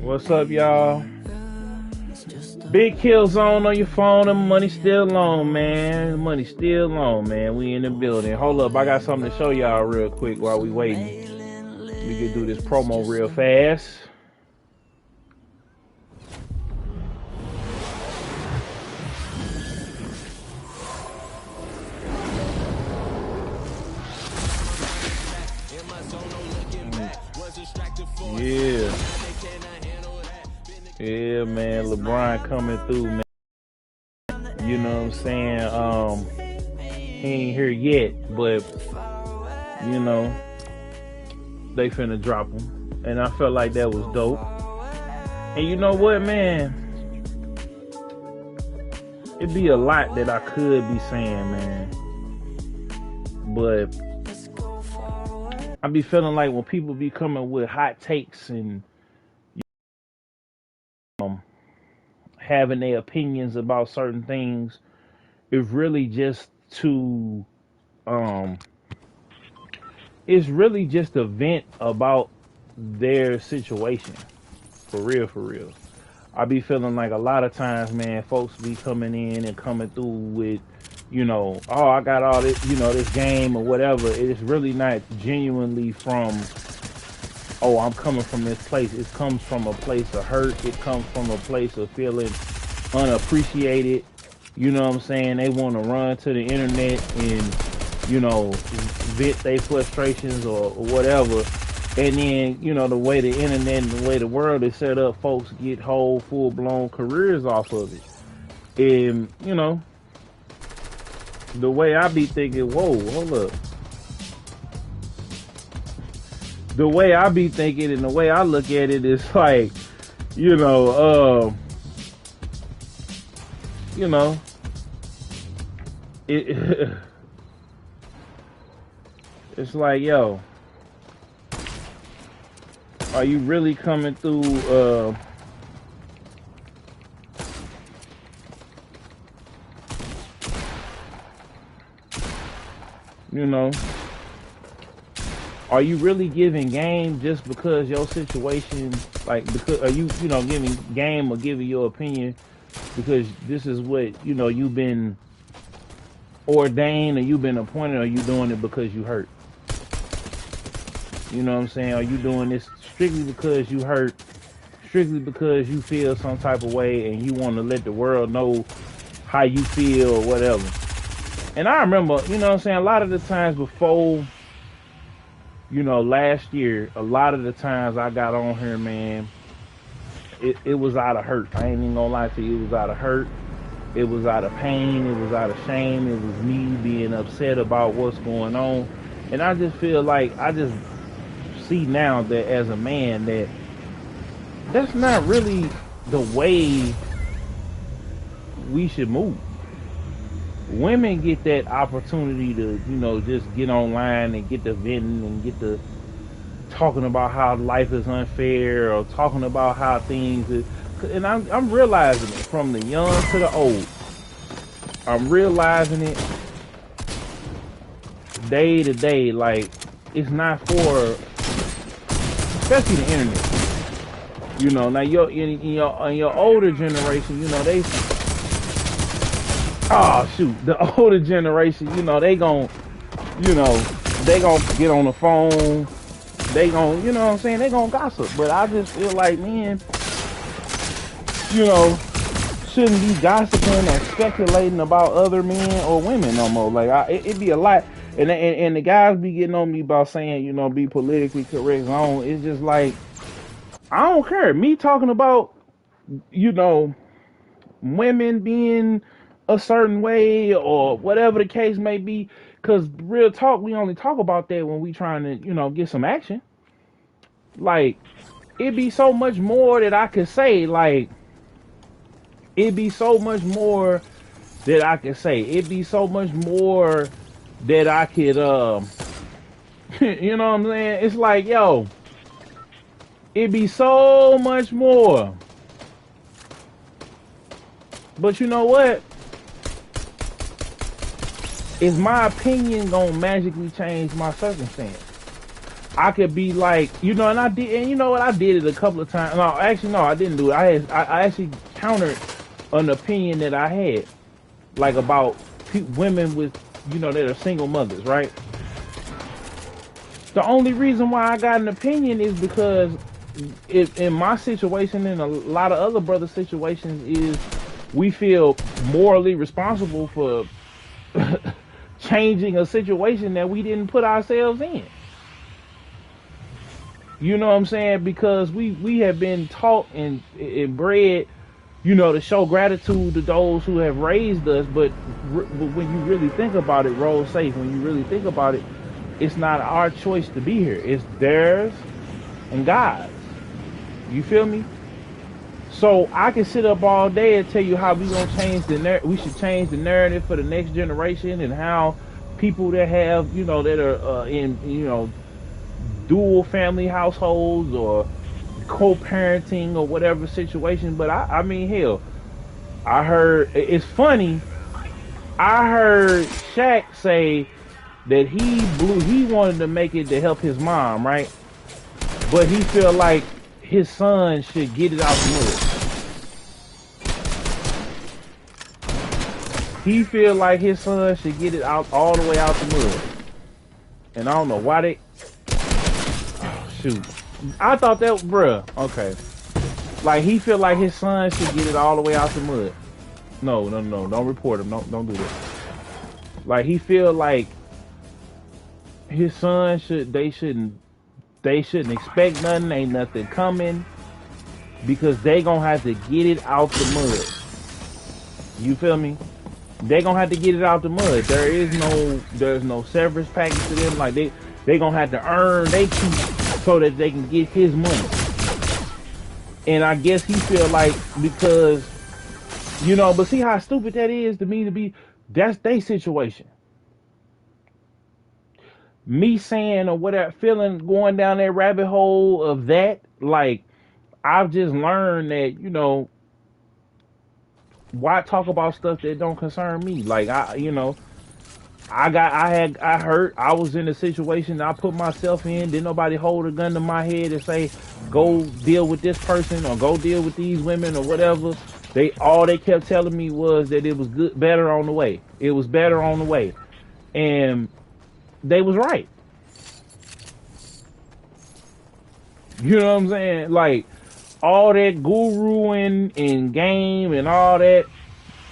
What's up, y'all? Big kill zone on your phone. The money still on, man. The money still on, man. We in the building. Hold up, I got something to show y'all real quick while we waiting. We can do this promo real fast. Yeah. Yeah, man. LeBron coming through, man. You know what I'm saying? He ain't here yet, but you know, they finna drop him. And I felt like that was dope. And you know what, man? It'd be a lot that I could be saying, man. But I be feeling like when people be coming with hot takes and having their opinions about certain things, it's really just to it's really just a vent about their situation. For real, for real. I be feeling like a lot of times, man, folks be coming in and coming through with, you know, oh, I got all this, you know, this game or whatever. It's really not genuinely from, oh, I'm coming from this place. It comes from a place of hurt. It comes from a place of feeling unappreciated. You know what I'm saying? They want to run to the internet and, you know, vent their frustrations or whatever. And then, you know, the way the internet and the way the world is set up, folks get whole full-blown careers off of it. And, you know, the way I be thinking, whoa, hold up. The way I be thinking and the way I look at it is like, you know, it's like, yo, are you really coming through, you know, are you really giving game just because your situation, like, because, are you, you know, giving game or giving your opinion because this is what, you know, you've been ordained or you've been appointed, or you doing it because you hurt? You know what I'm saying? Are you doing this strictly because you hurt, strictly because you feel some type of way and you want to let the world know how you feel or whatever? And I remember, you know what I'm saying, a lot of the times before, you know, last year, a lot of the times I got on here, man, it was out of hurt. I ain't even gonna lie to you, it was out of hurt. It was out of pain. It was out of shame. It was me being upset about what's going on. And I just feel like, I just see now that as a man that that's not really the way we should move. Women get that opportunity to, you know, just get online and get the venting and get the talking about how life is unfair or talking about how things is, and I'm realizing it from the young to the old. I'm realizing it day to day, like it's not for, especially the internet. You know, now in your older generation, you know, they, oh shoot, the older generation, you know, they gon' get on the phone, they gon', you know what I'm saying, they gon' gossip. But I just feel like, man, you know, shouldn't be gossiping and speculating about other men or women no more. Like, it be a lot, and the guys be getting on me about saying, you know, be politically correct zone. It's just like, I don't care. Me talking about, you know, women being a certain way or whatever the case may be, because real talk, we only talk about that when we trying to, you know, get some action. Like, it'd be so much more that I could say. Like, it'd be so much more that I could say. It'd be so much more that I could, you know what I'm saying? It's like, yo, it'd be so much more. But you know what? Is my opinion gonna magically change my circumstance? I could be like, you know, and I did, and you know what, I did it a couple of times. No, actually, no, I didn't do it. I actually countered an opinion that I had, like about women with, you know, that are single mothers, right? The only reason why I got an opinion is because in my situation and a lot of other brother situations is we feel morally responsible for changing a situation that we didn't put ourselves in. You know what I'm saying? Because we have been taught and bred, you know, to show gratitude to those who have raised us. But when you really think about it, roll safe. When you really think about it, it's not our choice to be here. It's theirs and God's. You feel me? So I can sit up all day and tell you how we gonna change we should change the narrative for the next generation, and how people that have, you know, that are in, you know, dual family households or co-parenting or whatever situation. But I mean, hell, I heard, it's funny, I heard Shaq say that he wanted to make it to help his mom, right? But he feel like his son should get it out the mud. He feel like his son should get it out all the way out the mud. And I don't know why they, shoot. I thought that, bruh, okay. Like, he feel like his son should get it all the way out the mud. No, don't report him. Don't do that. Like, he feel like his son they shouldn't expect nothing, ain't nothing coming, because they gonna have to get it out the mud. You feel me? They gonna have to get it out the mud. There's no severance package to them. Like, they gonna have to earn they keep so that they can get his money. And I guess he feel like, because, you know, but see how stupid that is to me to be, that's their situation. Me saying or whatever, feeling, going down that rabbit hole of that, like, I've just learned that, you know, why talk about stuff that don't concern me? Like, I was in a situation I put myself in. Didn't nobody hold a gun to my head and say, go deal with this person or go deal with these women or whatever. All they kept telling me was that it was better on the way. It was better on the way. And they was right. You know what I'm saying? Like, all that guruing and game and all that,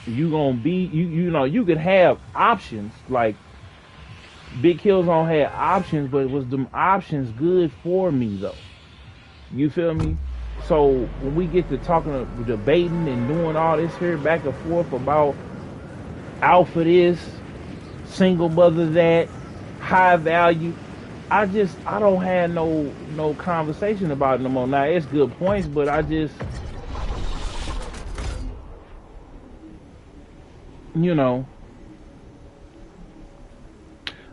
you gonna be, you know, you could have options. Like, Big Killzone had options, but was them options good for me though? You feel me? So when we get to talking, debating and doing all this here back and forth about alpha this, single mother that, high value, I don't have no conversation about it no more. Now, it's good points, but I just, you know,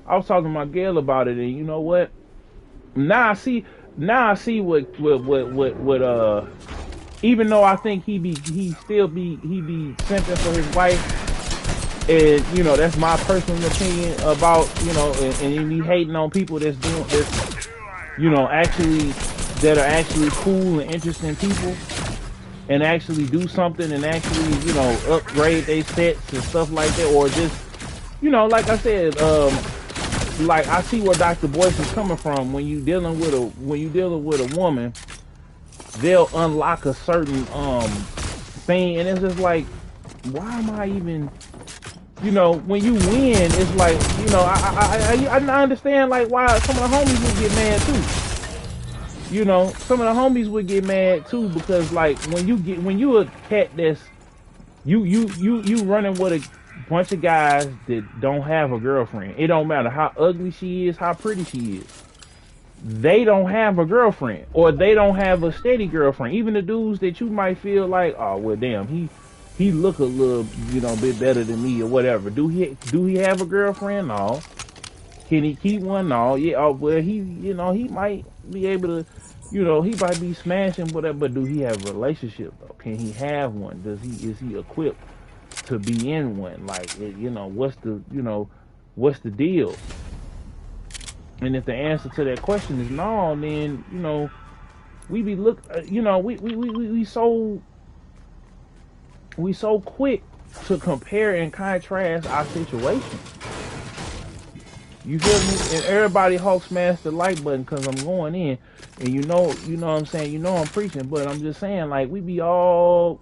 I was talking to my girl about it, and you know what? Now I see what even though I think he be simping for his wife, and you know, that's my personal opinion about, you know, and he be hating on people that's doing this, you know, that are actually cool and interesting people, and actually do something and actually, you know, upgrade their sets and stuff like that, or just, you know, like I said, like, I see where Dr. Boyce is coming from. When you dealing with a woman, they'll unlock a certain thing, and it's just like, why am I even, you know, when you win, it's like, you know, I understand, like, why some of the homies would get mad too. You know, some of the homies would get mad too, because, like, when you a cat that's you running with a bunch of guys that don't have a girlfriend. It don't matter how ugly she is, how pretty she is. They don't have a girlfriend, or they don't have a steady girlfriend. Even the dudes that you might feel like, oh well, damn, he look a little, you know, bit better than me or whatever. Do he have a girlfriend? No. Can he keep one? No. Yeah. Oh well, he might be able to, you know, he might be smashing whatever. But do he have a relationship though? Can he have one? Is he equipped to be in one? Like, you know, what's the deal? And if the answer to that question is no, then we be look, we so quick to compare and contrast our situation. You feel me? And everybody Hulk smash the like button because I'm going in, and you know what I'm saying. I'm preaching, but I'm just saying, like, we be so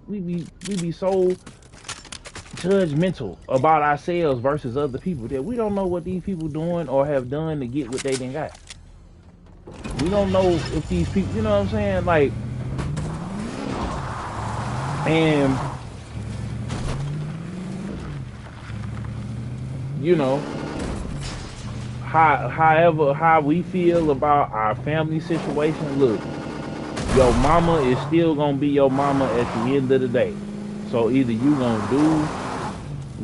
judgmental about ourselves versus other people that we don't know what these people doing or have done to get what they done got. We don't know if these people, you know what I'm saying, like, and how we feel about our family situation. Look, your mama is still gonna be your mama at the end of the day. So either you gonna do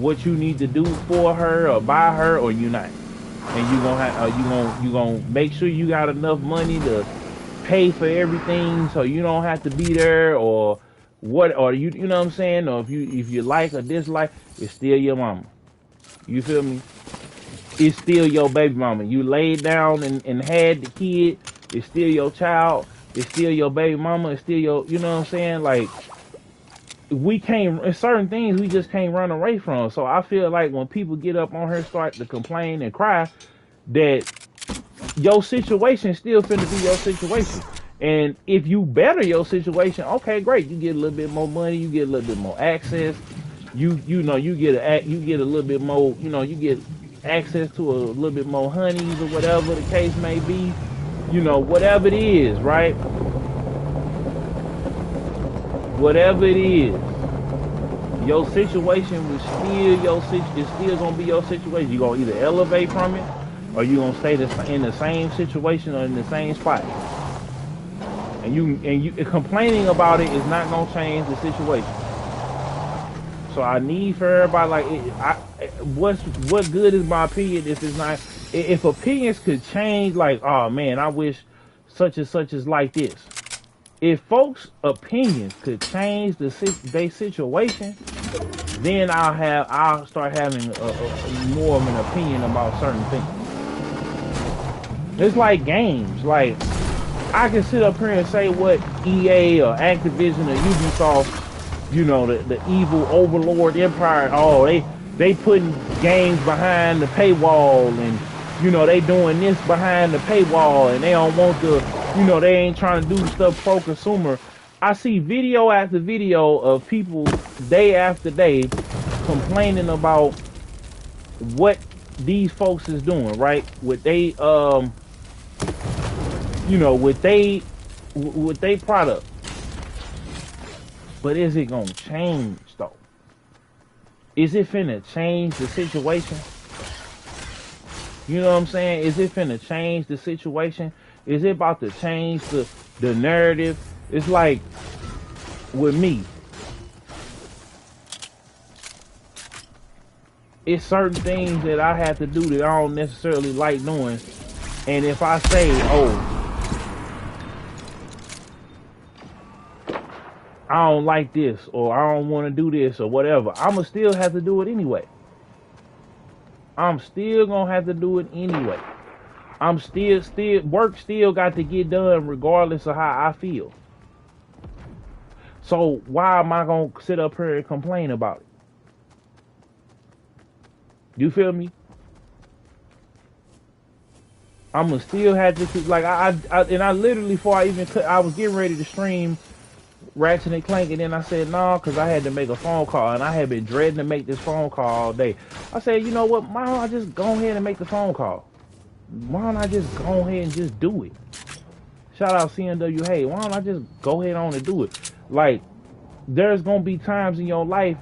what you need to do for her or by her, or you not. And you gonna make sure you got enough money to pay for everything, so you don't have to be there, or what, or you know what I'm saying, or if you like or dislike, it's still your mama. You feel me? It's still your baby mama. You laid down and had the kid. It's still your child. It's still your baby mama. It's still your, you know what I'm saying? Like, we can't, certain things we just can't run away from. So I feel like when people get up on her, start to complain and cry, that your situation still finna be your situation. And if you better your situation, okay, great. You get a little bit more money. You get a little bit more access. You get a little bit more, you get access to a little bit more honeys or whatever the case may be, whatever it is, right? Whatever it is, your situation is still gonna be your situation. You're gonna either elevate from it, or you're gonna stay in the same situation or in the same spot. And you complaining about it is not gonna change the situation. So I need for everybody, like, what good is my opinion if it's not? If opinions could change, like, oh man, I wish such and such is like this. If folks' opinions could change their situation, then I'll start having more of an opinion about certain things. It's like games. Like, I can sit up here and say what EA or Activision or Ubisoft, the evil overlord empire, oh, they putting games behind the paywall, and they doing this behind the paywall, and they don't want to, they ain't trying to do stuff pro consumer. I see video after video of people day after day complaining about what these folks is doing, right? With they with they product. But is it gonna change though? Is it finna change the situation? You know what I'm saying? Is it finna change the situation? Is it about to change the narrative? It's like with me. It's certain things that I have to do that I don't necessarily like doing. And if I say, oh, I don't like this, or I don't want to do this, or whatever, I'ma still have to do it anyway. I'm still gonna have to do it anyway. I'm still work still got to get done regardless of how I feel. So why am I gonna sit up here and complain about it? You feel me? I'ma still have to, like, I literally, before I even cut, I was getting ready to stream Ratchet and Clank, and then I said no, because I had to make a phone call, and I had been dreading to make this phone call all day. I said, you know what, why don't I just go ahead and make the phone call? Why don't I just go ahead and just do it? Shout out CNW. Hey, why don't I just go ahead on and do it? Like, there's gonna be times in your life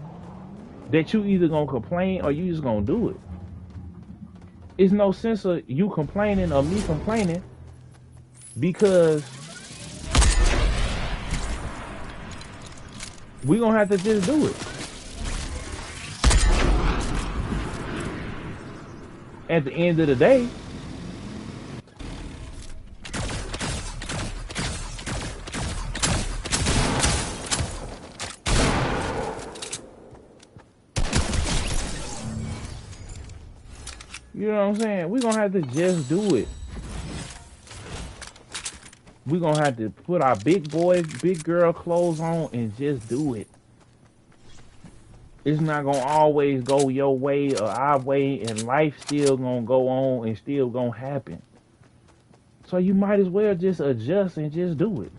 that you either gonna complain or you just gonna do it. It's no sense of you complaining or me complaining, because we gonna have to just do it. At the end of the day, you know what I'm saying? We're gonna have to just do it. We're gonna have to put our big boy, big girl clothes on and just do it. It's not gonna always go your way or our way, and life still gonna go on and still gonna happen. So you might as well just adjust and just do it.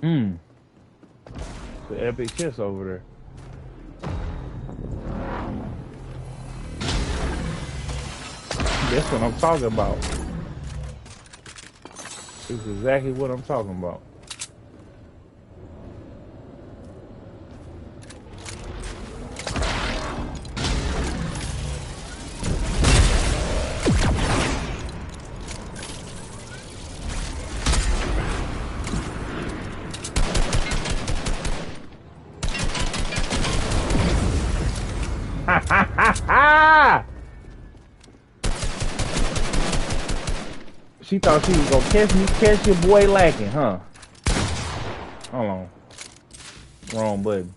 It's an epic chest over there. That's what I'm talking about. This is exactly what I'm talking about. She thought she was gonna catch your boy lacking, huh? Hold on. Wrong button.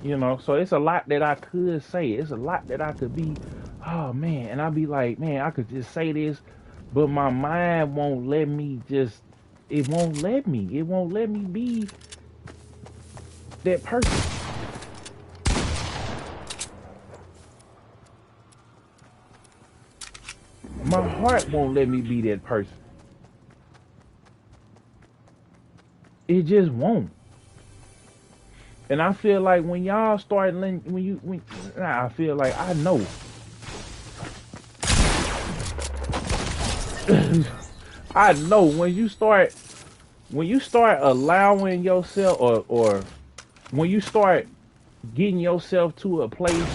You know, so it's a lot that I could say. It's a lot that I could be, oh man, and I'd be like, man, I could just say this, but my mind won't let me just, it won't let me. It won't let me be that person. My heart won't let me be that person. It just won't. And I feel like when y'all start, I feel like I know. I know when you start allowing yourself, or when you start getting yourself to a place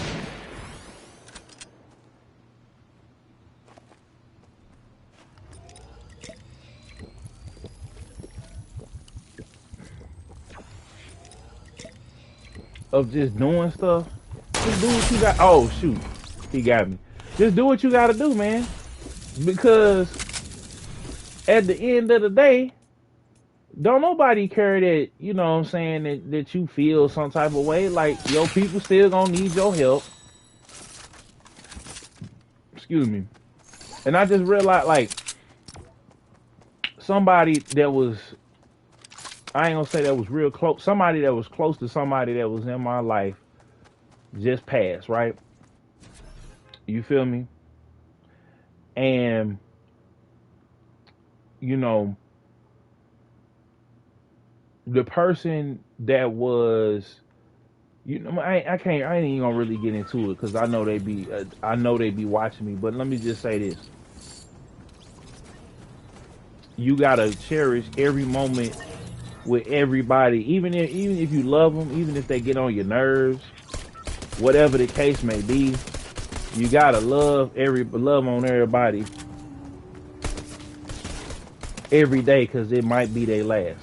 of just doing stuff, just do what you got. Oh shoot, he got me. Just do what you got to do, man. Because at the end of the day, don't nobody care that, you know what I'm saying, that you feel some type of way. Like, your people still gonna need your help. Excuse me. And I just realized, like, somebody that was, I ain't gonna say that was real close, somebody that was close to somebody that was in my life just passed, right? You feel me? And, you know, the person that was, you know, I ain't even gonna really get into it because I know they be watching me. But let me just say this: you gotta cherish every moment with everybody, even if you love them, even if they get on your nerves, whatever the case may be. You gotta love on everybody every day, because it might be their last.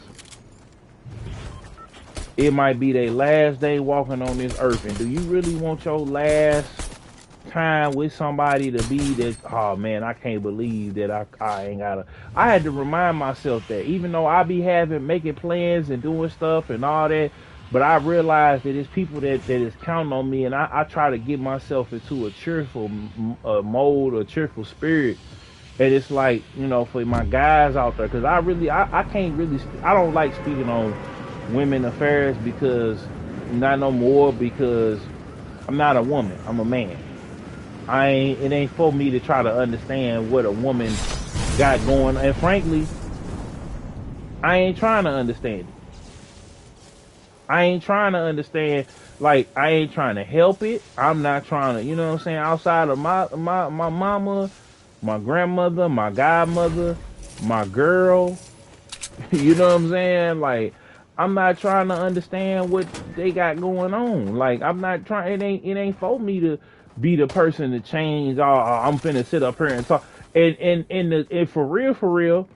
It might be their last day walking on this earth. And do you really want your last time with somebody to be that, oh man, I can't believe that I ain't gotta. I had to remind myself that even though I be making plans and doing stuff and all that, But I realize that it's people that is counting on me, and I try to get myself into a cheerful mode, a cheerful spirit. And it's like, you know, for my guys out there, because I can't really, I don't like speaking on women affairs because, not no more, because I'm not a woman, I'm a man. It ain't for me to try to understand what a woman got going, and frankly, I ain't trying to understand it. I ain't trying to understand, like, I ain't trying to help it. I'm not trying to, you know what I'm saying, outside of my mama, my grandmother, my godmother, my girl, you know what I'm saying? Like, I'm not trying to understand what they got going on. Like, I'm not trying, it ain't for me to be the person to change. I'm finna sit up here and talk. And for real,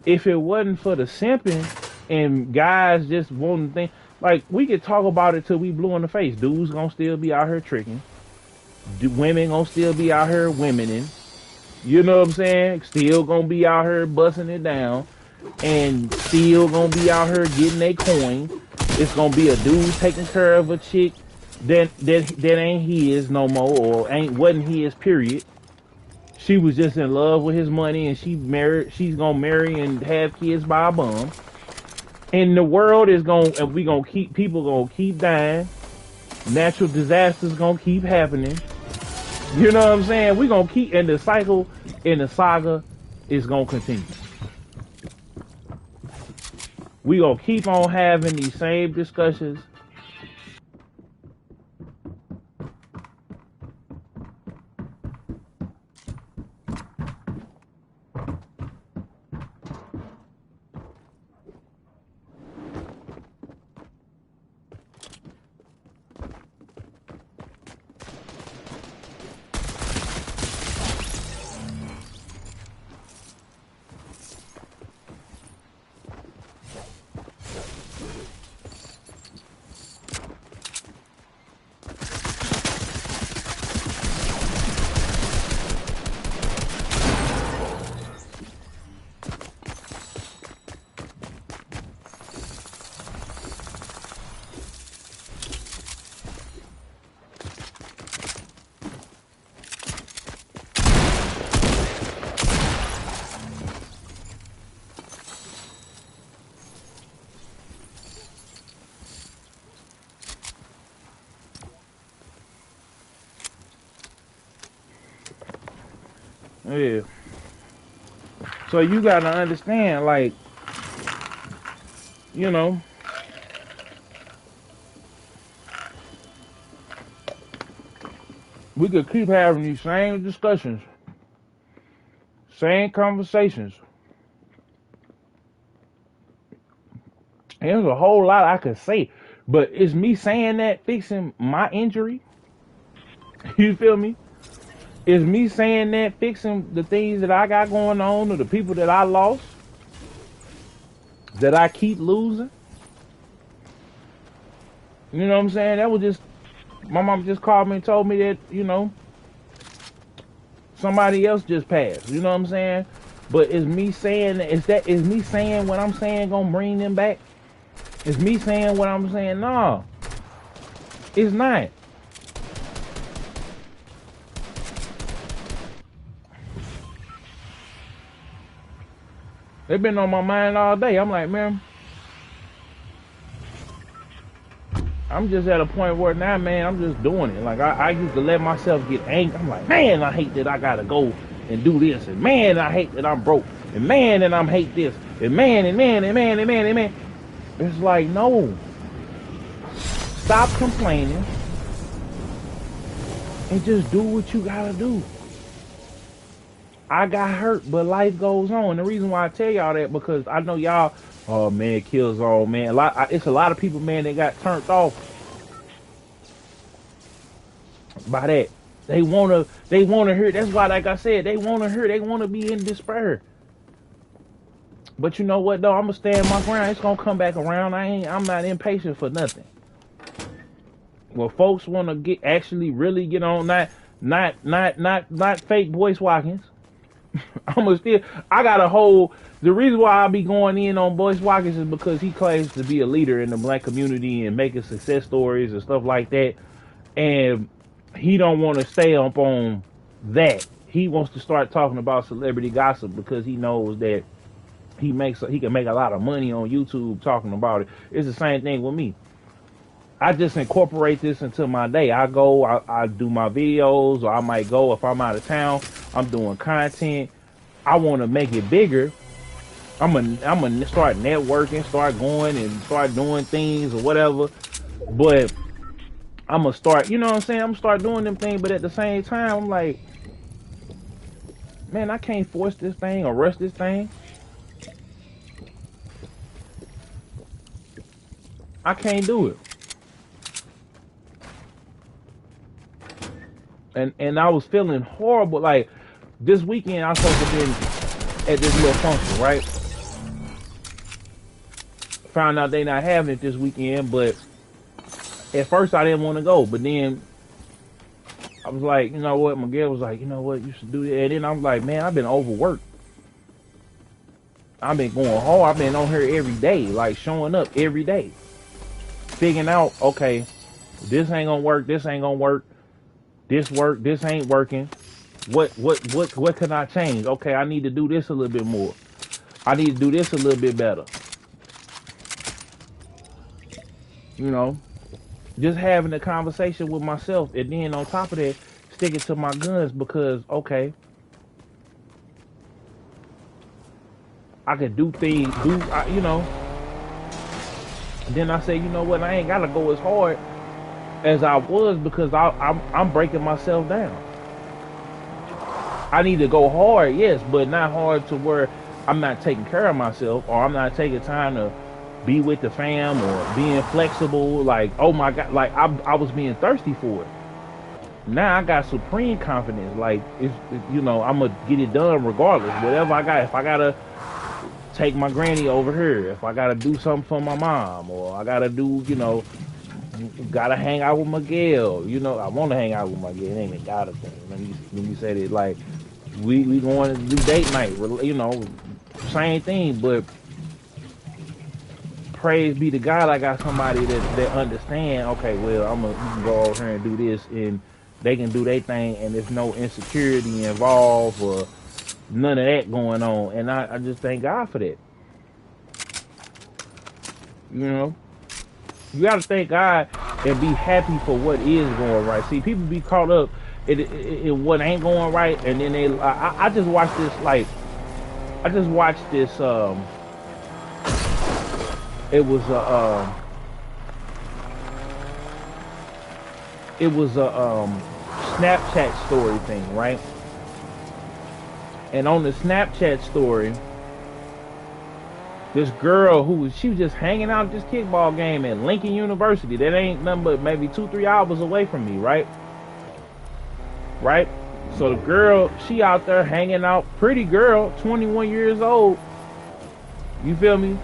if it wasn't for the simping and guys just wanting things, like, we could talk about it till we blue in the face. Dudes gonna still be out here tricking. Women gonna still be out here womening. You know what I'm saying? Still gonna be out here busting it down. And still gonna be out here getting a coin. It's gonna be a dude taking care of a chick that ain't his no more, or wasn't his, period. She was just in love with his money, and she's gonna marry and have kids by a bum. And the world is gonna, and people gonna keep dying. Natural disasters gonna keep happening. You know what I'm saying? We gonna keep, and the cycle and the saga is gonna continue. We gonna keep on having these same discussions. Yeah. So you gotta understand, like, you know, we could keep having these same discussions, same conversations. And there's a whole lot I could say, but is me saying that fixing my injury? You feel me? Is me saying that fixing the things that I got going on, or the people that I lost, that I keep losing? You know what I'm saying? That was just, my mom just called me and told me that, you know, somebody else just passed. You know what I'm saying? But is me saying, is me saying what I'm saying gonna bring them back? Is me saying what I'm saying? No, it's not. They've been on my mind all day. I'm like, man, I'm just at a point where now, man, I'm just doing it. Like, I used to let myself get angry. I'm like, man, I hate that I gotta go and do this. And man, I hate that I'm broke. And man, and I'm hate this. And man, and man, and man, and man, and man. It's like, no. Stop complaining. And just do what you gotta do. I got hurt, but life goes on. The reason why I tell y'all that, because I know y'all, oh man, Killzone, man. It's a lot of people, man, that got turned off by that. They wanna hear. That's why, like I said, they wanna hear. They wanna be in despair. But you know what though? I'm gonna stand my ground. It's gonna come back around. I'm not impatient for nothing. Well, folks wanna really get on, not fake Boyce Watkins. I'ma still. I got a whole. The reason why I be going in on Boyce Watkins is because he claims to be a leader in the black community and making success stories and stuff like that, and he don't want to stay up on that. He wants to start talking about celebrity gossip because he knows that he can make a lot of money on YouTube talking about it. It's the same thing with me. I just incorporate this into my day. I go, I do my videos, or I might go if I'm out of town. I'm doing content. I want to make it bigger. I'm gonna start networking, start going and start doing things or whatever. But I'm gonna start, you know what I'm saying? I'm gonna start doing them things. But at the same time, I'm like, man, I can't force this thing or rush this thing. I can't do it. And I was feeling horrible. Like this weekend, I was supposed to be at this little function, right? Found out they not having it this weekend, but at first I didn't want to go. But then I was like, you know what? Miguel was like, you know what? You should do that. And then I was like, man, I've been overworked. I've been going hard. I've been on here every day, like showing up every day, figuring out, okay, this ain't gonna work. This ain't gonna work. This work. This ain't working. What can I change? Okay, I need to do this a little bit more. I need to do this a little bit better. You know, just having a conversation with myself, and then on top of that, sticking to my guns because okay, I could do things, you know. Then I say, you know what? I ain't gotta go as hard as I was because I'm breaking myself down. I need to go hard, yes, but not hard to where I'm not taking care of myself or I'm not taking time to be with the fam or being flexible. Like, oh my God, like I was being thirsty for it. Now I got supreme confidence. Like, you know, I'm gonna get it done regardless. Whatever I got, if I gotta take my granny over here, if I gotta do something for my mom, or I gotta do, you know, gotta hang out with Miguel. You know, I want to hang out with Miguel. It ain't a gotta thing. Let me say that. Like, we going to do date night. You know, same thing. But praise be to God, I got somebody that understand. Okay, well, we can go over here and do this, and they can do their thing, and there's no insecurity involved or none of that going on. And I just thank God for that. You know, you got to thank God and be happy for what is going right. See, people be caught up in what ain't going right, and then I just watched this, like, I just watched this, it was a Snapchat story thing, right? And on the Snapchat story, this girl she was just hanging out at this kickball game at Lincoln University. That ain't nothing but maybe 2-3 hours away from me, right? Right? So the girl, she out there hanging out, pretty girl, 21 years old. You feel me?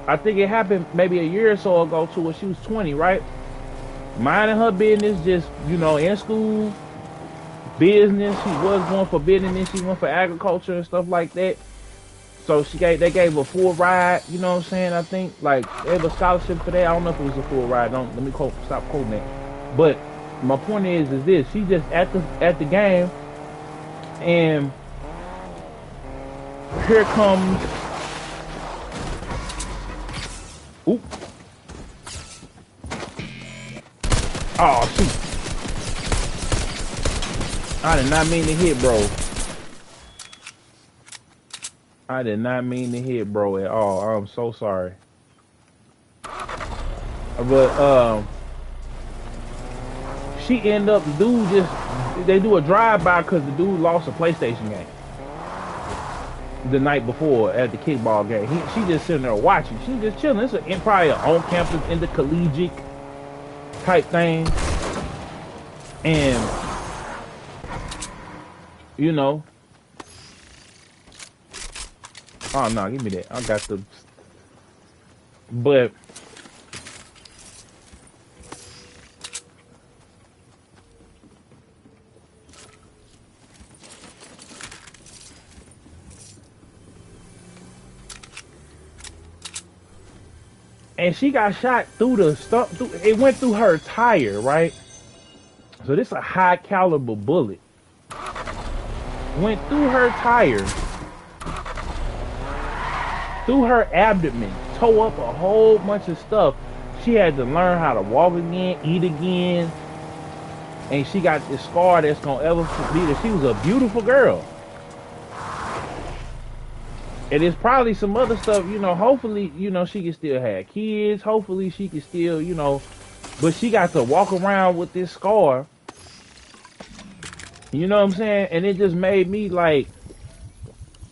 I think it happened maybe a year or so ago to when she was 20, right? Minding her business, just, you know, in school, business. She was going for business. She went for agriculture and stuff like that. So they gave her a full ride. You know what I'm saying? I think like they have a scholarship for that. I don't know if it was a full ride. Don't let me stop quoting that. But my point is this: she just at the game, and here comes. Oop. Oh shoot! I did not mean to hit, bro. I did not mean to hit bro at all. I'm so sorry. But she ended up, they do a drive-by because the dude lost a PlayStation game the night before at the kickball game. She just sitting there watching. She just chilling. It's probably an on-campus intercollegiate type thing. And, you know, oh no, give me that. I got the. But and she got shot through the stuff. It went through her tire, right? So this is a high caliber bullet. Went through her tire, through her abdomen, tore up a whole bunch of stuff. She had to learn how to walk again, eat again, and she got this scar that's gonna ever be there. She was a beautiful girl. And there's probably some other stuff, you know, hopefully, you know, she can still have kids. Hopefully she can still, you know, but she got to walk around with this scar. You know what I'm saying? And it just made me like,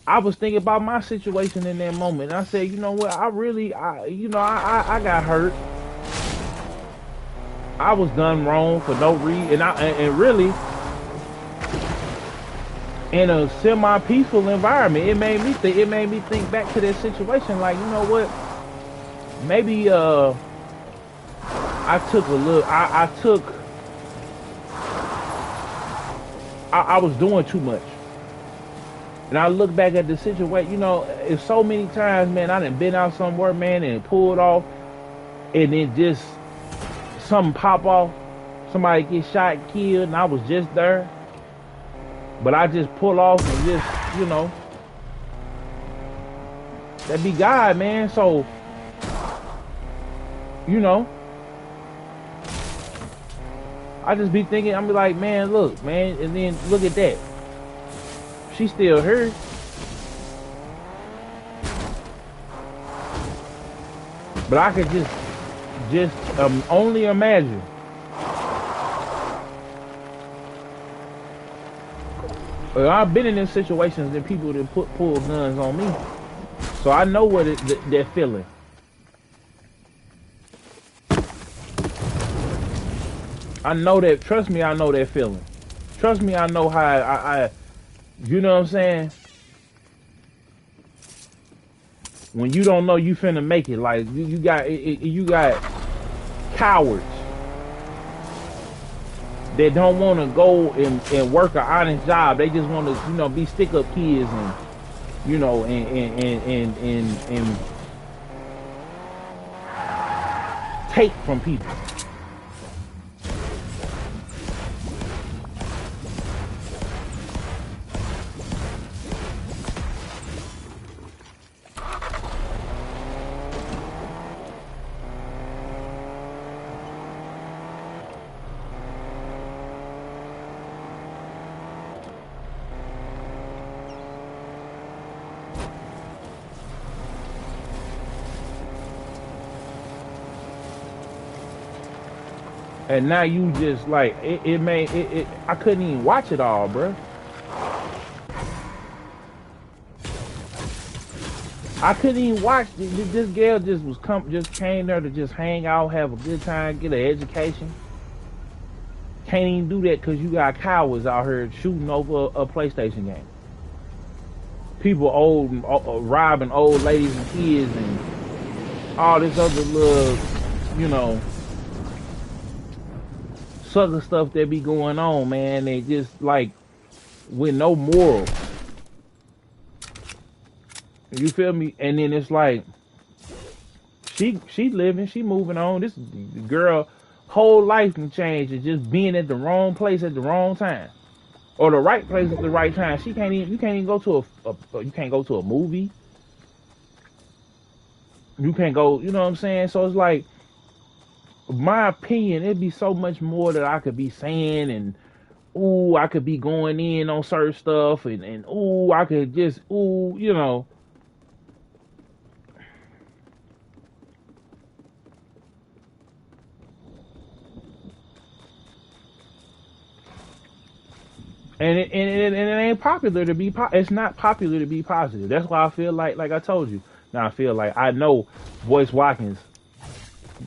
I was thinking about my situation in that moment. And I said, you know what, I got hurt. I was done wrong for no reason. And really, in a semi-peaceful environment, it made me think back to that situation. Like, you know what? Maybe I was doing too much. And I look back at the situation, you know, it's so many times, man, I done been out somewhere, man, and pulled off, and then just something pop off, somebody get shot, killed, and I was just there. But I just pull off and just, you know, that be God, man. So, you know, I just be thinking, I'm be like, man, look, man, and then look at that. She's still here. But I could just only imagine. I've been in these situations that people that pull guns on me, so I know what they're feeling. I know that. Trust me, I know that feeling. Trust me, I know how I you know what I'm saying? When you don't know you finna make it, like you got cowards that don't want to go and work an honest job. They just want to, you know, be stick-up kids and, you know, and take from people. And now you just like I couldn't even watch it all, bro. I couldn't even watch this girl just came there to just hang out, have a good time, get an education. Can't even do that because you got cowards out here shooting over a PlayStation game. People robbing old ladies and kids and all this other little, you know, sucker stuff that be going on, man. They just like with no morals. You feel me? And then it's like she living, she moving on. This girl whole life can change and just being at the wrong place at the wrong time, or the right place at the right time. You can't even go to you can't go to a movie. You can't go. You know what I'm saying? So it's like, my opinion, it'd be so much more that I could be saying, and ooh, I could be going in on certain stuff, and ooh, I could just you know. And it ain't popular to be it's not popular to be positive. That's why I feel like I told you. Now I feel like I know Boyce Watkins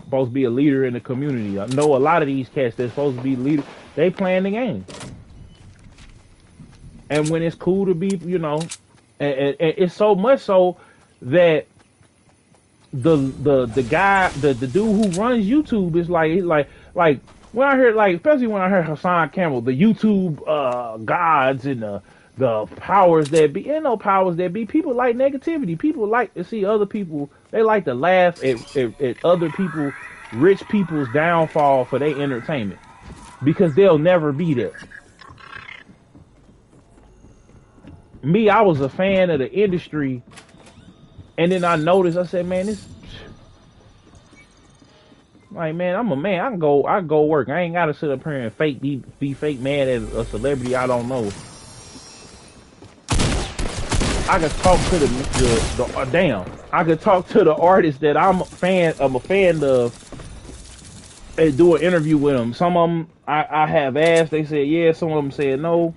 supposed to be a leader in the community. I know a lot of these cats that's supposed to be leaders. They playing the game. And when it's cool to be, you know, and it's so much so that the guy, the dude who runs YouTube is like when I heard, like, especially when I heard Hassan Campbell, the YouTube gods and the the powers that be. Ain't no powers that be. People like negativity. People like to see other people. They like to laugh at other people, rich people's downfall for their entertainment, because they'll never be there. Me, I was a fan of the industry, and then I noticed. I said, man, this. Like, man, I'm a man. I go work. I ain't gotta sit up here and be fake mad at a celebrity I don't know. I could talk to the damn. I could talk to the artist that I'm a fan of, and do an interview with them. Some of them I have asked. They said yeah. Some of them said no.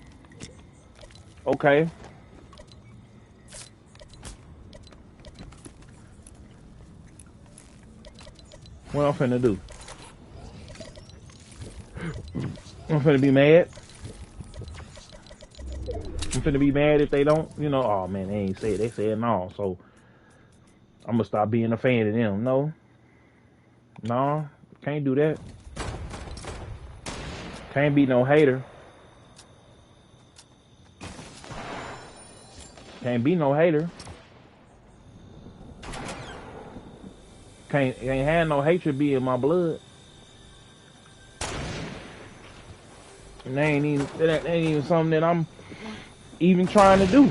Okay. What I'm finna do? I'm finna be mad. I'm finna be mad if they don't, oh man, they ain't said, they said no, so I'm gonna stop being a fan of them. No, can't do that. Can't be no hater. Can't be no hater. Can't have no hatred be in my blood. And that ain't even something that I'm even trying to do.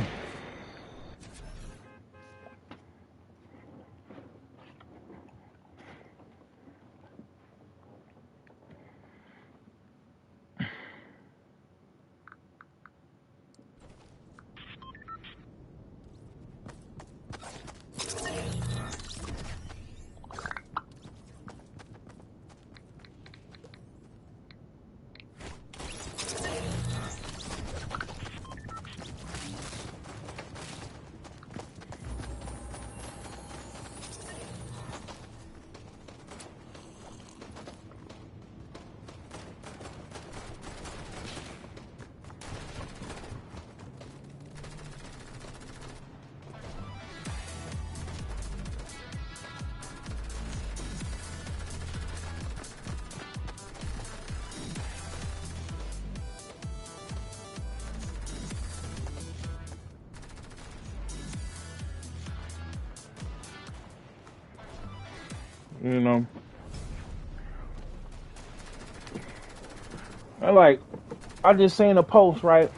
I just seen a post, right?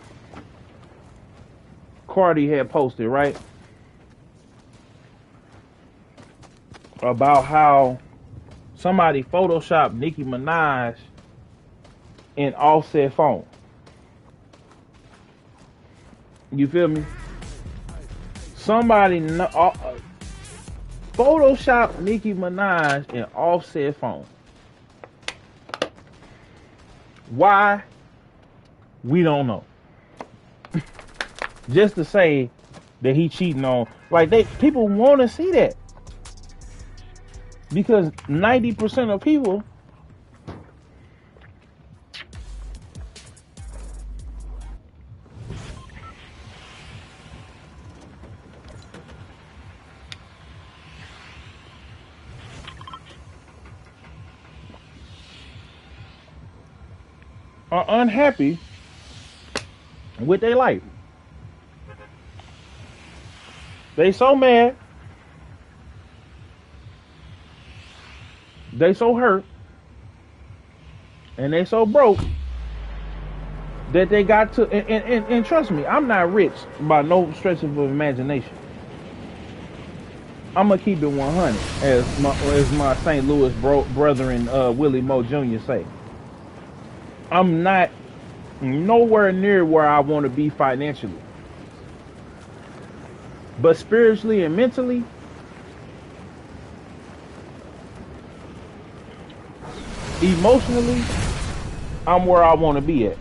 Cardi had posted, right? About how somebody photoshopped Nicki Minaj in Offset phone. You feel me? Somebody photoshopped Nicki Minaj in Offset phone. Why? We don't know. Just to say that he cheating on, like, people want to see that, because 90% of people are unhappy with their life. They so mad, they so hurt, and they so broke that they got to, and trust me, I'm not rich by no stretch of imagination. I'm gonna keep it 100, as my St. Louis brethren Willie Moe Jr. say. I'm not nowhere near where I want to be financially, but spiritually and mentally, emotionally, I'm where I want to be at.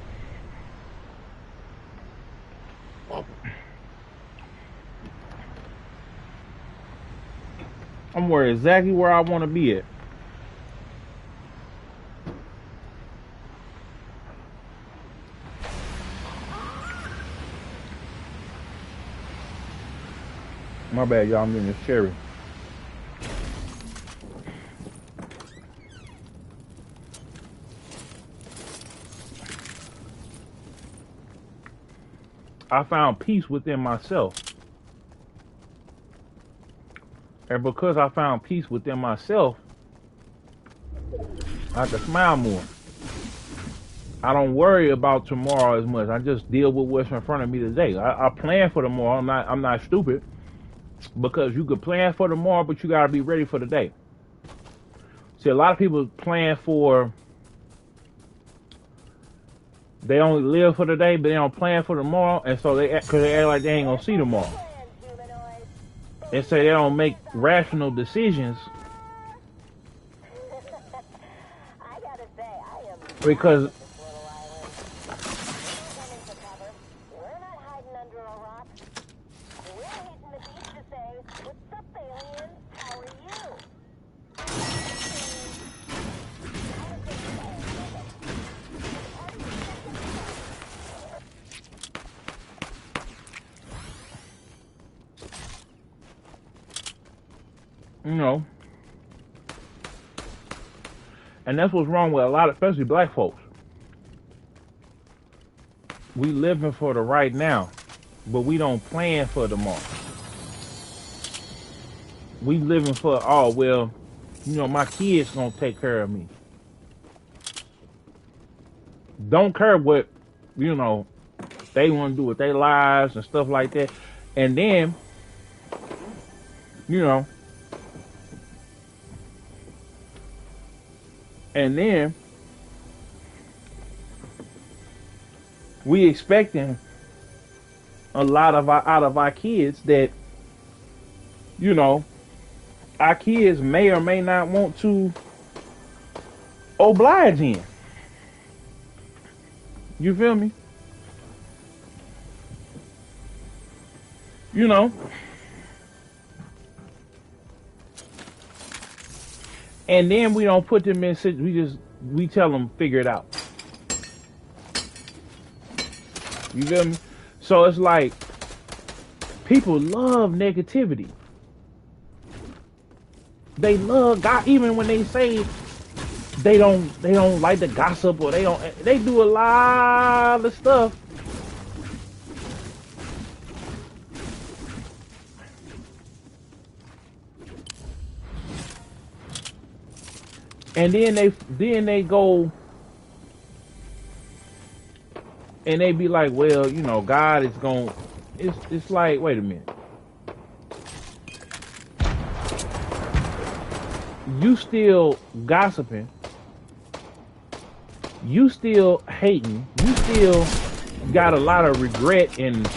I'm exactly where I want to be at. My bad, y'all. I'm getting this cherry. I found peace within myself. And because I found peace within myself, I can smile more. I don't worry about tomorrow as much. I just deal with what's in front of me today. I plan for tomorrow. I'm not stupid, because you could plan for tomorrow, but you gotta be ready for the day. See, a lot of people plan for, they only live for the day, but they don't plan for tomorrow, and so because they act like they ain't gonna see tomorrow, and say they don't make rational decisions because you know, and that's what's wrong with a lot of, especially black folks. We living for the right now, but we don't plan for tomorrow. We living for, oh well, you know, my kids gonna take care of me. Don't care what, you know, they want to do with their lives and stuff like that. And then, you know, and then we expecting a lot of out of our kids that, you know, our kids may or may not want to oblige in. You feel me? You know, and then we don't put them in. We tell them figure it out. You feel me? So it's like people love negativity. They love God, even when they say they don't like the gossip, or they do a lot of stuff. And then they go and they be like, well, you know, God is going, it's like, wait a minute. You still gossiping. You still hating. You still got a lot of regret and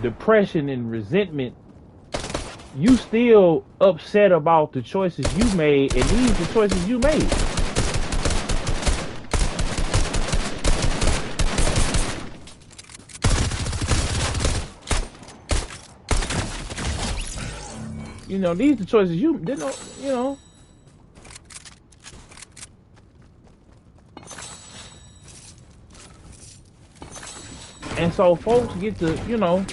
depression and resentment. You still upset about the choices you made, and these are the choices you made. You know, these are the choices you didn't, you know. And so folks get to, you know,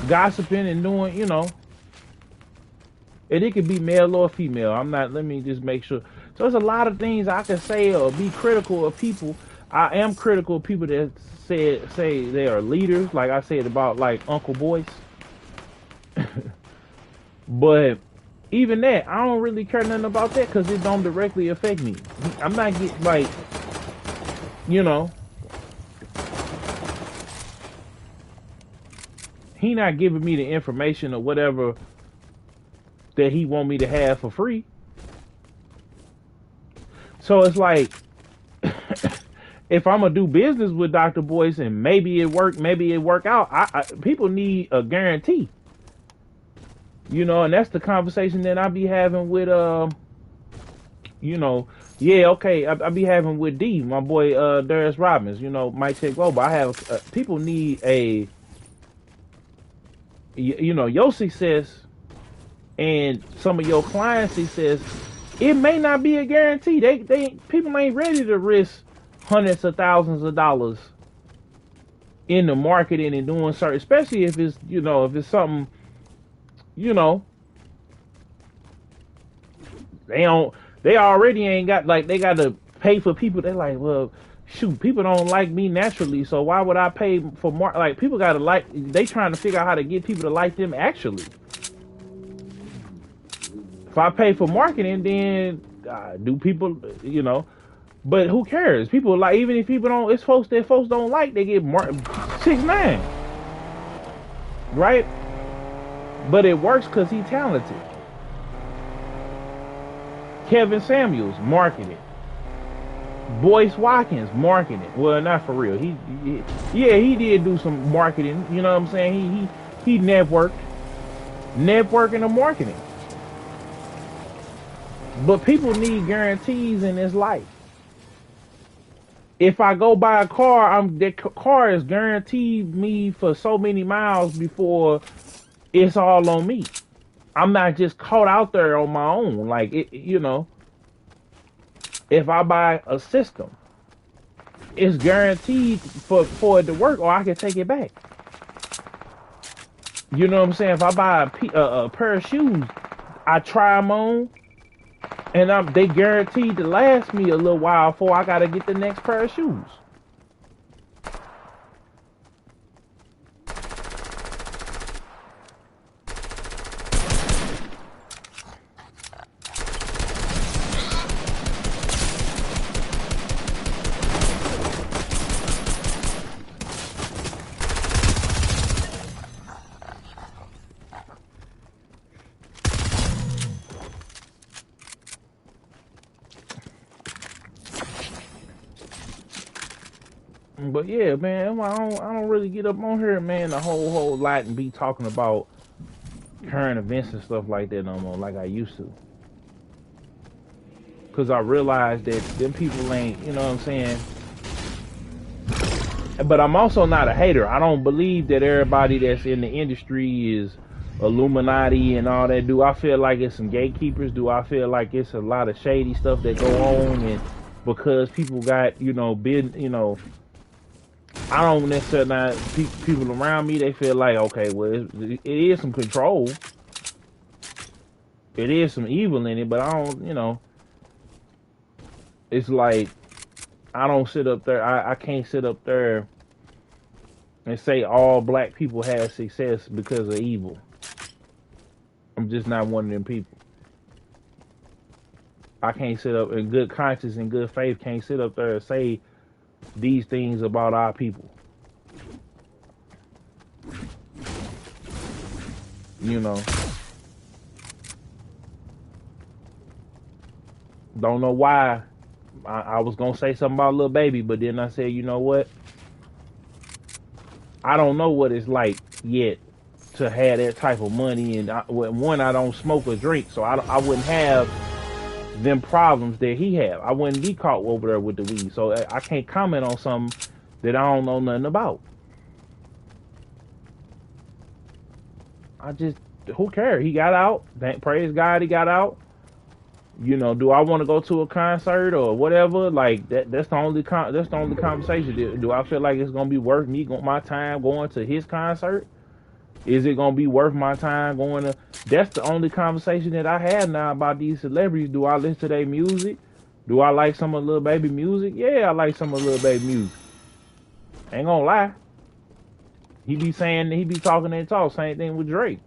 gossiping and doing, you know, and it could be male or female. Let me just make sure. So there's a lot of things I can say or be critical of people. I am critical of people that say they are leaders, like I said about like Uncle Boyce. But even that, I don't really care nothing about that because it don't directly affect me. I'm not getting like, you know, he not giving me the information or whatever that he want me to have for free. So it's like, if I'm gonna do business with Dr. Boyce and maybe it work out, people need a guarantee. You know, and that's the conversation that I be having with, you know, yeah, okay, I be having with D, my boy, Darius Robbins, you know, might take over. I have, people need a, you know, your success and some of your clients' success, it may not be a guarantee. People ain't ready to risk hundreds of thousands of dollars in the marketing and doing certain, especially if it's, you know, if it's something, you know, they already ain't got, like, they got to pay for people. They're like, well, shoot, people don't like me naturally, so why would I pay for more? Like, people gotta like, they trying to figure out how to get people to like them actually. If I pay for marketing, then do people, you know, but who cares? People like, even if people don't, it's folks that folks don't like, they get 6ix9ine, right? But it works because he's talented. Kevin Samuels, marketing. Boyce Watkins, marketing. Well, not for real. Yeah, he did do some marketing. You know what I'm saying? He networking and marketing. But people need guarantees in this life. If I go buy a car, that car is guaranteed me for so many miles before it's all on me. I'm not just caught out there on my own. Like, you know, if I buy a system, it's guaranteed for it to work, or I can take it back. You know what I'm saying? If I buy a pair of shoes, I try them on, and they guaranteed to last me a little while before I gotta get the next pair of shoes. But yeah, man, I don't really get up on here, man, a whole lot and be talking about current events and stuff like that no more, like I used to. Cause I realized that them people ain't, you know what I'm saying. But I'm also not a hater. I don't believe that everybody that's in the industry is Illuminati and all that. Do I feel like it's some gatekeepers? Do I feel like it's a lot of shady stuff that go on, and because people got, you know, I don't necessarily, people around me, they feel like, okay, well, it is some control. It is some evil in it, but I don't, you know, it's like, I don't sit up there, I can't sit up there and say all black people have success because of evil. I'm just not one of them people. I can't sit up in good conscience and good faith, can't sit up there and say these things about our people. You know, don't know why I was gonna say something about Lil Baby, but then I said, you know what, I don't know what it's like yet to have that type of money, and I don't smoke or drink, so I wouldn't have them problems that he have. I wouldn't be caught over there with the weed, so I can't comment on something that I don't know nothing about. Who cares? He got out. Praise God, he got out. You know, do I want to go to a concert or whatever? Like that's the only conversation. Do I feel like it's gonna be worth my time going to his concert? Is it gonna be worth my time going to? That's the only conversation that I have now about these celebrities. Do I listen to their music? Do I like some of Lil Baby music? Yeah, I like some of Lil Baby music. Ain't gonna lie. He be talking that talk. Same thing with Drake.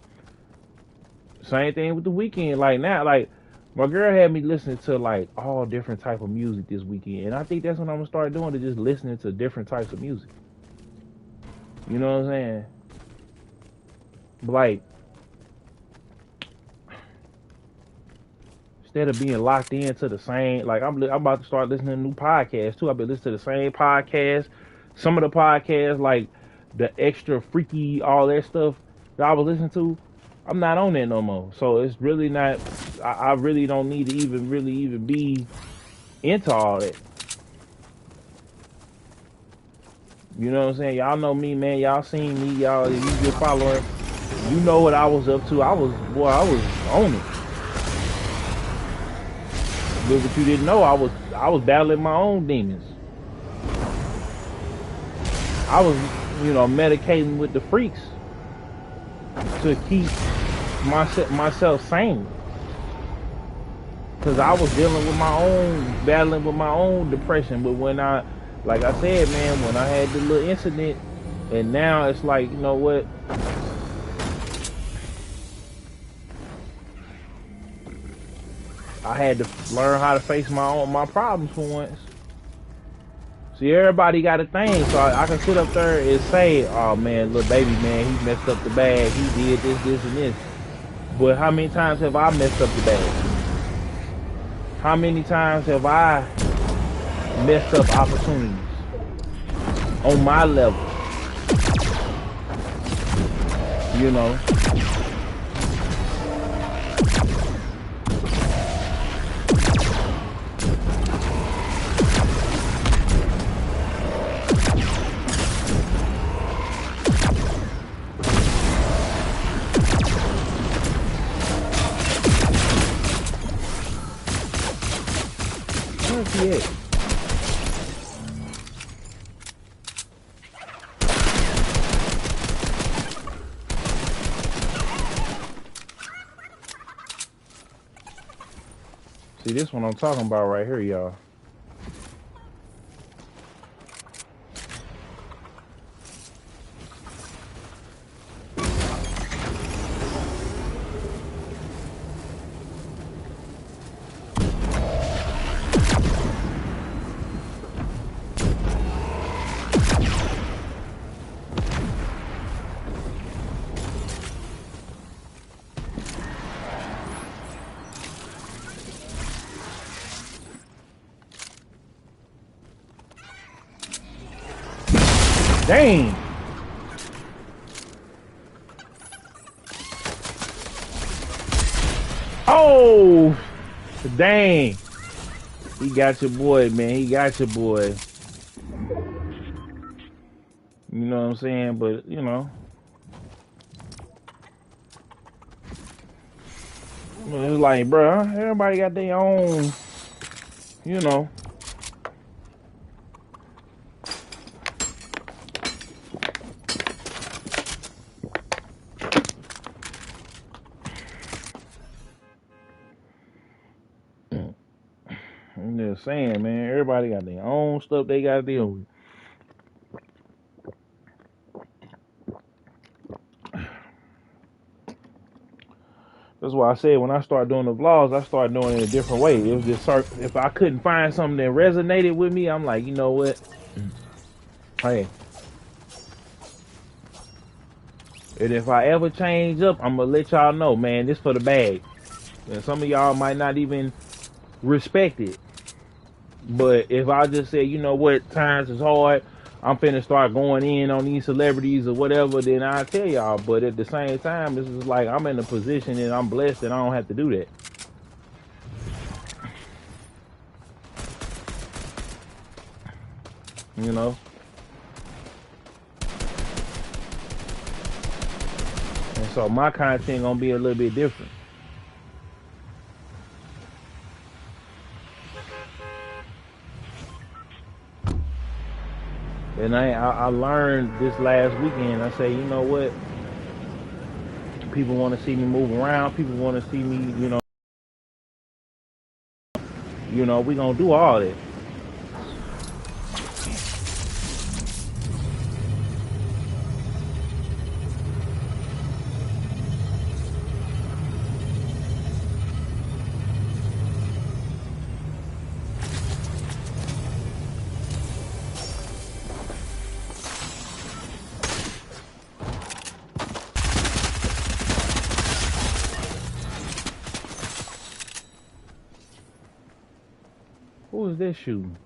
Same thing with The Weeknd. Like now, like my girl had me listening to like all different type of music this weekend, and I think that's what I'm gonna start doing, to just listening to different types of music. You know what I'm saying? Like, instead of being locked into the same, like I'm about to start listening to new podcasts too. I've been listening to the same podcast. Some of the podcasts, like the extra freaky, all that stuff that I was listening to, I'm not on that no more. So it's really not, I really don't need to even be into all that. You know what I'm saying? Y'all know me, man. Y'all seen me, y'all, if you been following, you know what I was up to. I was on it. But what you didn't know, I was battling my own demons. I was, you know, medicating with the freaks to keep myself sane. Cause I was battling with my own depression. But when like I said, man, when I had the little incident, and now it's like, you know what? I had to learn how to face my problems for once. See, everybody got a thing, so I can sit up there and say, "Oh man, little baby man, he messed up the bag. He did this, this, and this." But how many times have I messed up the bag? How many times have I messed up opportunities on my level? You know. Where's he at? See, this one I'm talking about right here, y'all. Dang. Oh, dang. He got your boy, man. He got your boy. You know what I'm saying? But, you know. It's like, bro, everybody got their own, you know. I'm just saying, man, everybody got their own stuff they got to deal with. That's why I said when I started doing the vlogs, I started doing it a different way. It was just certain, if I couldn't find something that resonated with me, I'm like, you know what? Hey. And if I ever change up, I'm going to let y'all know, man, this for the bag. And some of y'all might not even respect it. But if I just say, you know what, times is hard, I'm finna start going in on these celebrities or whatever, then I'll tell y'all. But at the same time, this is like I'm in a position and I'm blessed and I don't have to do that. You know? And so my content gonna be a little bit different. And I learned this last weekend. I say, you know what? People want to see me move around. People want to see me, we gonna do all that. Who is this shooting?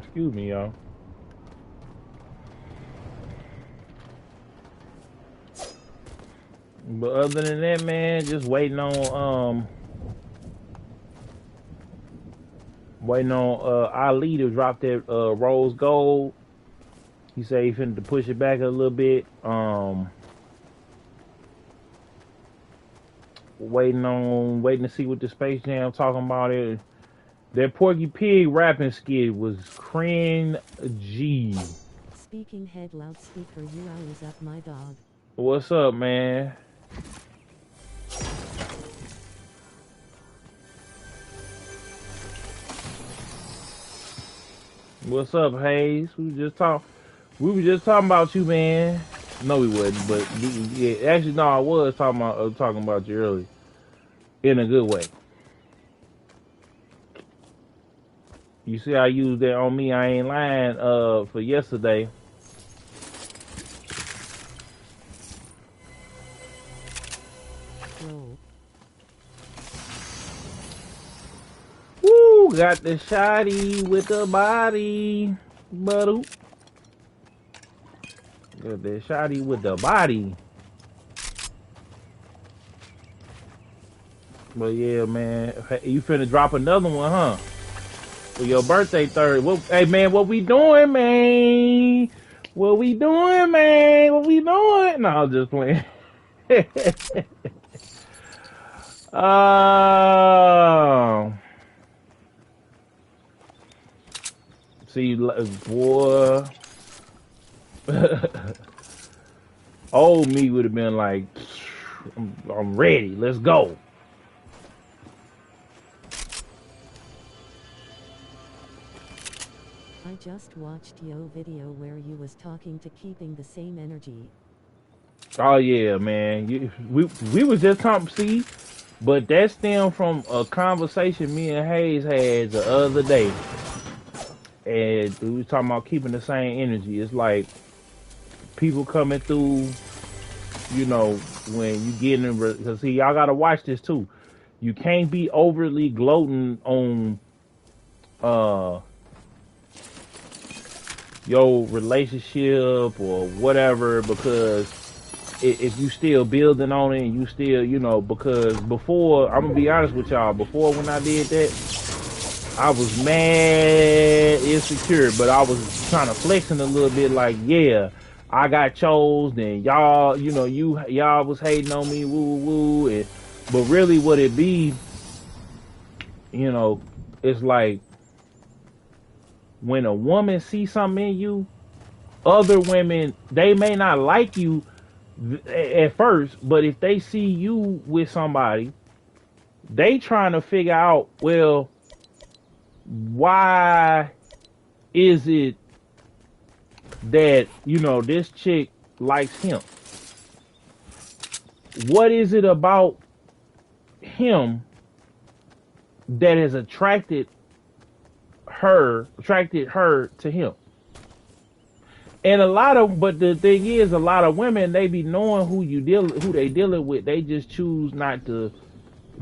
Excuse me, y'all. But other than that, man, just waiting on Ali to drop that rose gold. He said he finna to push it back a little bit. Waiting to see what the Space Jam talking about it. That Porky Pig rapping skit was cringy. Speaking head loudspeaker, you always up my dog. What's up, man? What's up, Hayes? We were just talking about you, man. No, we wasn't, but yeah, actually, no, I was talking about you earlier, in a good way. You see, I used that on me. I ain't lying. For yesterday. Roll. Woo! Got the shotty with the body, buddy. Got the shotty with the body. But yeah, man, you finna drop another one, huh? For your birthday Thursday. Hey, man, what we doing, man? What we doing, man? What we doing? No, I'm just playing. See, boy. Old me would have been like, I'm ready. Let's go. I just watched your video where you was talking to keeping the same energy. Oh yeah, man. We was just talking, see, but that stemmed from a conversation me and Hayes had the other day, and we was talking about keeping the same energy. It's like people coming through, you know, when you get in, because see, y'all gotta watch this too. You can't be overly gloating on your relationship or whatever, because if you still building on it and you still, you know, because before, I'm gonna be honest with y'all, before when I did that, I was mad insecure, but I was trying to flexing a little bit like, yeah, I got chose, and y'all, you know, y'all was hating on me, woo woo woo, but really what it be, you know, it's like when a woman sees something in you, other women, they may not like you at first, but if they see you with somebody, they trying to figure out, well, why is it that, you know, this chick likes him? What is it about him that has attracted her to him? And but the thing is, a lot of women, they be knowing who they dealing with. They just choose not to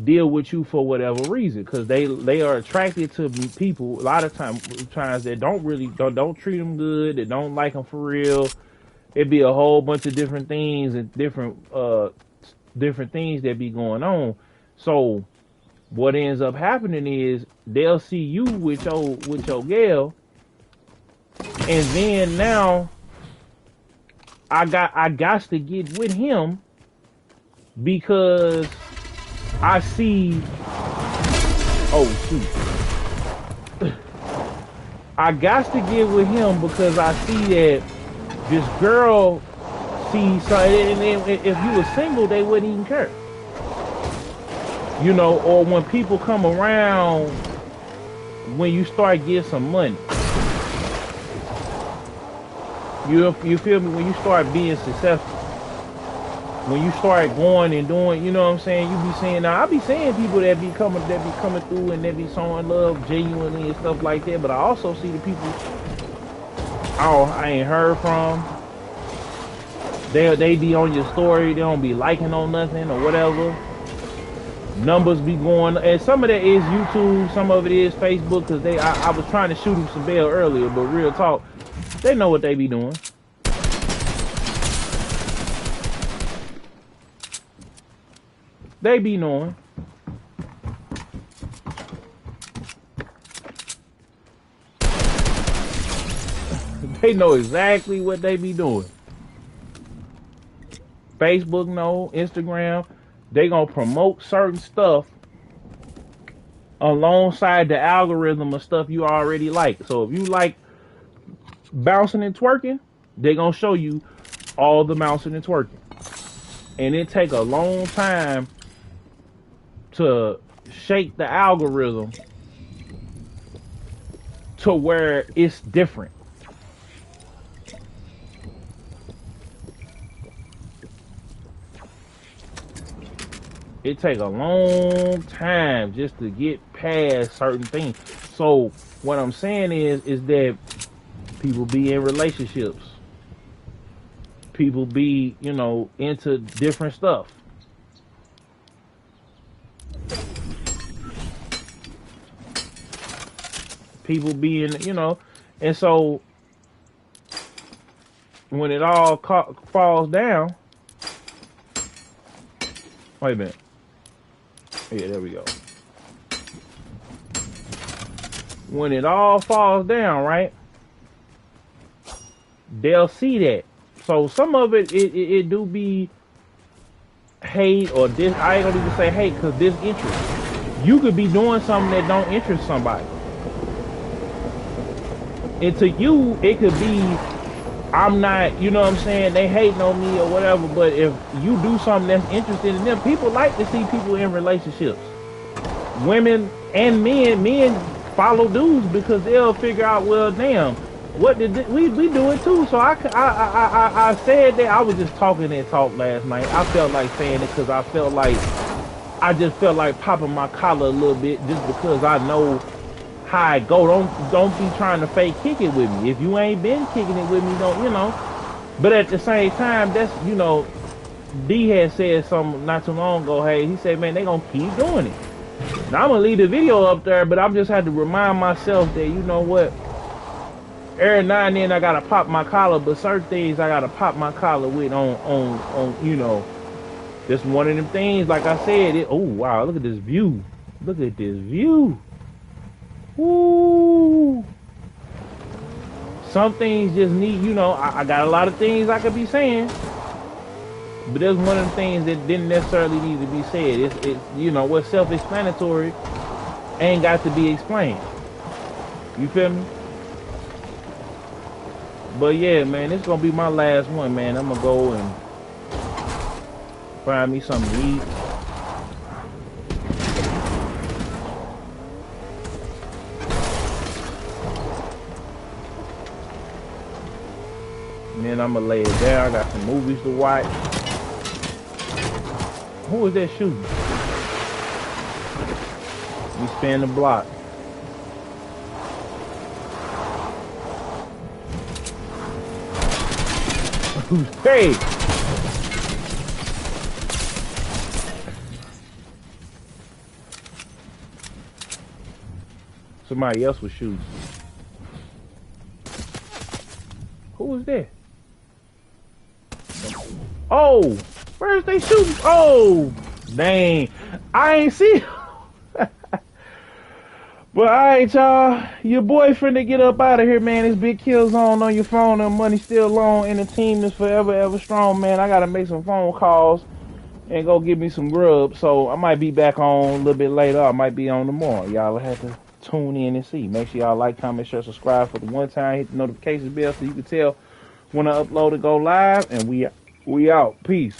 deal with you for whatever reason, because they are attracted to people a lot of times that don't treat them good, that don't like them for real. It'd be a whole bunch of different things and different things that be going on. So what ends up happening is they'll see you with your gal, and then now I got to get with him because I see, oh shoot, I got to get with him because I see that this girl sees something, and if you were single, they wouldn't even care. You know, or when people come around, when you start getting some money, you feel me? When you start being successful, when you start going and doing, you know what I'm saying? You be seeing, now I be seeing people that be coming through and they be showing love genuinely and stuff like that. But I also see the people I ain't heard from. They be on your story, they don't be liking on nothing or whatever. numbers be going, and some of that is YouTube, some of it is Facebook, because I was trying to shoot them some bail earlier, but real talk, they know what they be doing. They be knowing. They know exactly what they be doing. Facebook know, Instagram, they gonna promote certain stuff alongside the algorithm of stuff you already like. So if you like bouncing and twerking, they gonna show you all the bouncing and twerking. And it take a long time to shake the algorithm to where it's different. It take a long time just to get past certain things. So what I'm saying is that people be in relationships. People be, you know, into different stuff. People be in, you know, and so when it all falls down, wait a minute. Yeah, there we go. When it all falls down, right? They'll see that. So some of it do be hate or this. I ain't gonna even say hate because disinterest. You could be doing something that don't interest somebody. And to you, it could be, I'm not, you know what I'm saying, they hating on me or whatever, but if you do something that's interested in them, people like to see people in relationships. Women and men follow dudes because they'll figure out, well, damn, what did we do it too. So I said that. I was just talking that talk last night. I felt like saying it because I just felt like popping my collar a little bit just because I know how I go. Don't be trying to fake kick it with me. If you ain't been kicking it with me, don't, you know. But at the same time, that's, you know, D had said something not too long ago. Hey, he said, man, they gonna keep doing it. Now I'm gonna leave the video up there, but I'm just had to remind myself that, you know what, every now and then I gotta pop my collar, but certain things I gotta pop my collar with on you know, just one of them things. Like I said, oh wow, look at this view. Look at this view. Woo! Some things just need, you know, I got a lot of things I could be saying, but there's one of the things that didn't necessarily need to be said. It's you know, what's self-explanatory ain't got to be explained. You feel me? But yeah, man, this is gonna be my last one, man. I'm gonna go and find me something to eat. And then I'm gonna lay it down. I got some movies to watch. Who is that shooting? We spin the block. Hey! Somebody else was shooting. Who was that? Oh! Where's they shooting? Oh! Dang. I ain't see. But alright, y'all. Your boyfriend to get up out of here, man. This big kill zone on your phone and money still long and the team is forever ever strong, man. I gotta make some phone calls and go get me some grub. So I might be back on a little bit later. I might be on tomorrow. Y'all have to tune in and see. Make sure y'all like, comment, share, subscribe for the one time. Hit the notification bell so you can tell when I upload and go live. And we out. Peace.